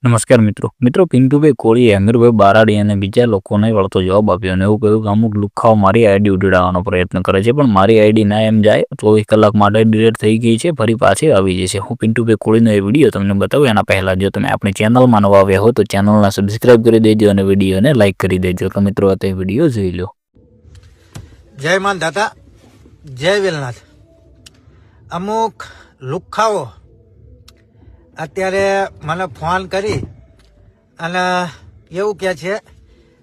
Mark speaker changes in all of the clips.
Speaker 1: નમસ્કાર મિત્રો પિન્ટુભાઈ કોળીએ અમીરભાઈ બારાડી અને બીજા લોકોને વળતો જવાબ આપ્યો અને એવું કહ્યું કે અમુક લુખાઓ મારી આઈડી ઉડાડવાનો પ્રયત્ન કરે છે, પણ મારી આઈડી ના એમ જાય 24 કલાક માટે ડિલીટ થઈ ગઈ છે, ફરી પાછી આવી જશે। હું પિન્ટુભાઈ કોળીનો એ વિડીયો તમને બતાવું એના પહેલા જો તમે આપણી ચેનલમાં નવા આવ્યા હો તો ચેનલને સબસ્ક્રાઇબ કરી દેજો અને વિડીયોને લાઇક કરી દેજો। તો મિત્રો આ વિડીયો જોઈ લો।
Speaker 2: જય માન દાતા, જય વેલનાથ। અમુક લુખાઓ અત્યારે મને ફોન કરી અને એવું કહે છે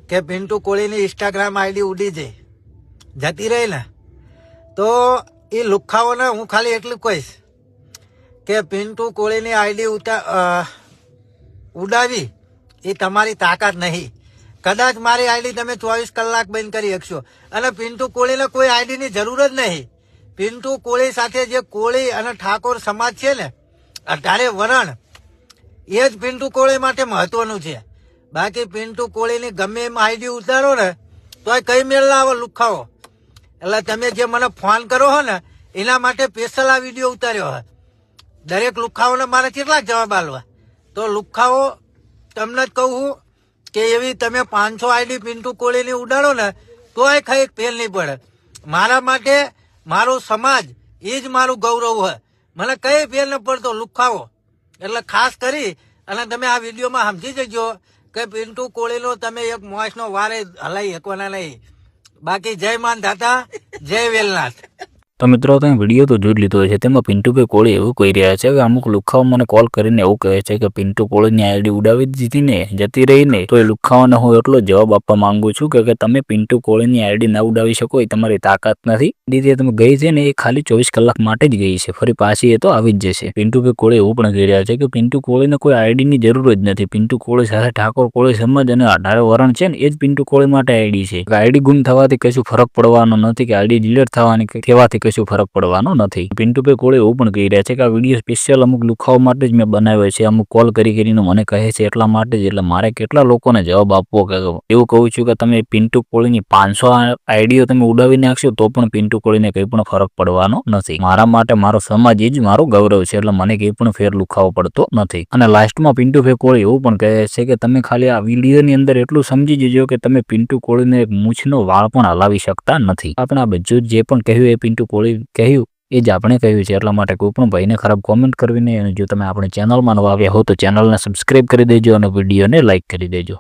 Speaker 2: કે પિન્ટુ કોળીની ઇન્સ્ટાગ્રામ આઈડી ઉડી જતી રહી ને, તો એ લુખાઓને હું ખાલી એટલું કહીશ કે પિન્ટુ કોળીની આઈડી ઉડાવી એ તમારી તાકાત નહીં। કદાચ મારી આઈડી તમે 24 કલાક બંધ કરી શકશો અને પિન્ટુ કોળીને કોઈ આઈડીની જરૂર જ નહીં। પિન્ટુ કોળી સાથે જે કોળી અને ઠાકોર સમાજ છે ને, 18 વરણ, એ જ પિન્ટુ કોળી માટે મહત્વનું છે। બાકી પિન્ટુ કોળીની ગમે એમ આઈડી ઉતારો ને તો કઈ મેળ ના આવે લુખાઓ। એટલે તમે જે મને ફોન કરો હો ને એના માટે સ્પેશિયલ આ વિડીયો ઉતાર્યો હે। દરેક લુખાઓને મારે કેટલાક જવાબ આલવા, તો લુખાઓ તમને જ કહું કે એવી તમે 500 આઈડી પિન્ટુ કોળીની ઉડાડો ને તો કઈ ફેલ નહીં પડે। મારા માટે મારો સમાજ એ જ મારું ગૌરવ છે, મને કઈ ફેર ન પડતો લુખાઓ। એટલે ખાસ કરી અને તમે આ વિડીયોમાં સમજી જજો કે પિન્ટુ કોળીનો તમે એક મોસનો વારે હલાઈ શકવાના નહીં। બાકી જય માન દાતા, જય વેલનાથ।
Speaker 1: તો મિત્રો તમે વિડીયો તો જોઈ લીધો છે, તેમાં પિન્ટુભાઈ કોળી એવું કહી રહ્યા છે કે અમુક લુખાઓ મને કોલ કરીને એવું કહે છે કે પિન્ટુ કોળીની આઈડી ઉડાવી દીધી ને, જતી રહી ને, તો એ લુખાઓને હું એટલો જવાબ આપવા માંગુ છું કે તમે પિન્ટુ કોળીની આઈડી ના ઉડાવી શકો એ તમારી તાકાત નથી। દીદી તમે ગઈ છે ને એ ખાલી 24 કલાક માટે જ ગઈ છે, ફરી પાછી એ તો આવી જ જશે। પિન્ટુભાઈ કોળી એવું પણ કહી રહ્યા છે કે પિન્ટુ કોળીને કોઈ આઈડીની જરૂર જ નથી। પિન્ટુ કોળી સાથે ઠાકોર કોળી સમાજ અને 18 વરણ છે ને એ જ પિન્ટુ કોળી માટે આઈડી છે। આઈડી ગુમ થવાથી કશું ફરક પડવાનો નથી કે આઈડી ડિલીટ થવાની કહેવાથી કશું ફરક પડવાનો નથી। પિન્ટુભાઈ કોળી એવું પણ કહી રહ્યા છે કે આ વિડીયો સ્પેશિયલ અમુક લુખાઓ માટે જ મેં બનાવ્યો છે, અમુક કોલ કરીને મને કહે છે એટલા માટે જ। એટલે મારે કેટલા લોકોને જવાબ આપવો કે એવું કહું છું કે તમે પિન્ટુ કોળીની 500 આઈડીઓ તમે ઉડાવી નાખશો તો પણ પિન્ટુ કોળીને કંઈ પણ ફરક પડવાનો નથી। મારા માટે મારો સમાજ જ મારું ગૌરવ છે, એટલે મને કંઈ પણ ફેર લુખાવો પડતો નથી। અને લાસ્ટમાં પિન્ટુભાઈ કોળી એવું પણ કહે છે કે તમે ખાલી આ વિડીયોની અંદર એટલું સમજી જજો કે તમે પિન્ટુ કોળીને એક મૂછનો વાળ પણ હલાવી શકતા નથી। આપણે આ બધું જે પણ કહ્યું એ પિન્ટુ કોળી કહ્યું એ જ આપણે કહ્યું છે, એટલા માટે કોઈ પણ ભાઈને ખરાબ કોમેન્ટ કરવી નહીં। અને જો તમે આપણી ચેનલમાં નવા આવ્યા હો તો ચેનલને સબસ્ક્રાઇબ કરી દેજો અને વિડીયોને લાઇક કરી દેજો।